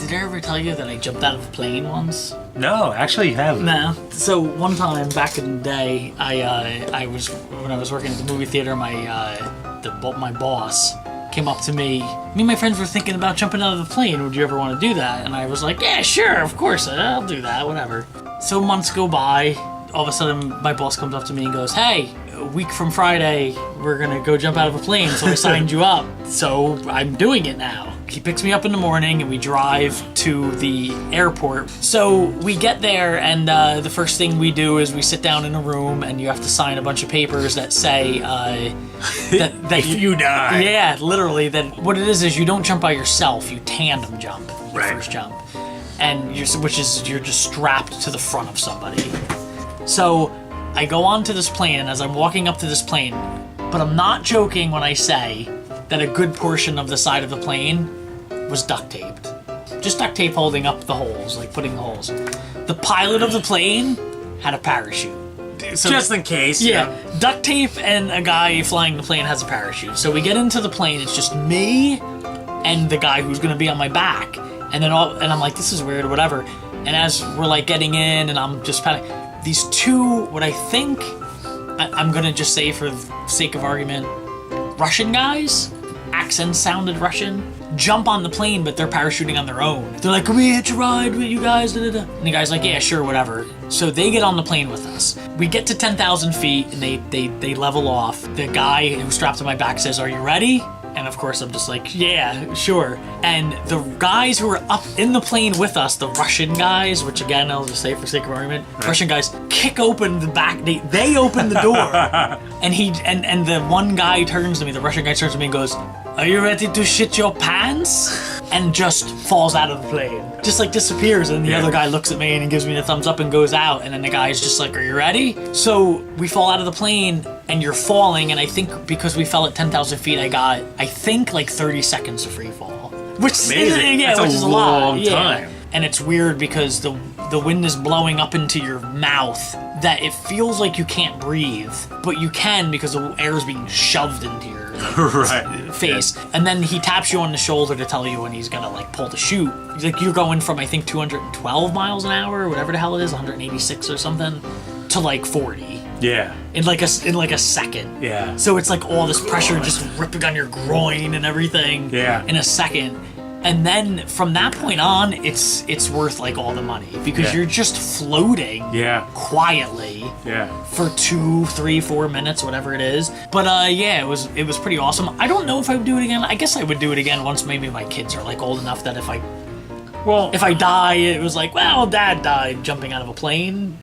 Did I ever tell you that I jumped out of a plane once? No, actually you haven't. No. So one time back in the day, when I was working at the movie theater, my boss came up to me. Me and my friends were thinking about jumping out of the plane. Would you ever want to do that? And I was like, yeah, sure, of course, I'll do that, whatever. So months go by. All of a sudden, my boss comes up to me and goes, hey, a week from Friday, we're gonna go jump out of a plane, so I signed you up. So I'm doing it now. He picks me up in the morning and we drive to the airport. So we get there and the first thing we do is we sit down in a room and you have to sign a bunch of papers that say that If you die. Yeah, literally. That what it is you don't jump by yourself. You tandem jump. The Right. first jump, and you're just strapped to the front of somebody. So I go onto this plane, and as I'm walking up to this plane, but I'm not joking when I say that a good portion of the side of the plane was duct taped. Just duct tape holding up the holes, like putting the holes. The pilot of the plane had a parachute. So, Just in case. yeah, duct tape and a guy flying the plane has a parachute. So we get into the plane, it's just me and the guy who's gonna be on my back. And then I'm like, this is weird or whatever. And as we're like getting in and I'm just panicking, these two, what I think, I'm gonna just say for the sake of argument, Russian guys, accents sounded Russian, jump on the plane, but they're parachuting on their own. They're like, can we hitch a ride with you guys? Da, da, da. And the guy's like, yeah, sure, whatever. So they get on the plane with us. We get to 10,000 feet and they level off. The guy who's strapped to my back says, are you ready? And of course I'm just like, yeah, sure. And the guys who were up in the plane with us, the Russian guys, which again, I'll just say for sake of argument, Russian guys kick open the back, they open the door. and the one guy turns to me, the Russian guy turns to me and goes, are you ready to shit your pants? And just falls out of the plane. Just like disappears, and the other guy looks at me and he gives me the thumbs up and goes out, and then the guy's just like, are you ready? So we fall out of the plane and you're falling, and I think because we fell at 10,000 feet, I got, I think, like 30 seconds of free fall. Which Amazing. yeah, That's which a is a lot. long Yeah. time. And it's weird because the wind is blowing up into your mouth that it feels like you can't breathe, but you can because the air is being shoved into your Right. face. And then he taps you on the shoulder to tell you when he's gonna like pull the chute. He's like, you're going from I think 212 miles an hour or whatever the hell it is, 186 or something, to like 40 Yeah. in like a second. Yeah. So it's like all this pressure just ripping on your groin and everything in a second. And then from that point on, it's worth like all the money because you're just floating quietly for 2, 3, 4 minutes, whatever it is. But yeah, it was pretty awesome. I don't know if I would do it again. I guess I would do it again once maybe my kids are like old enough that if I die, it was like, well, Dad died jumping out of a plane.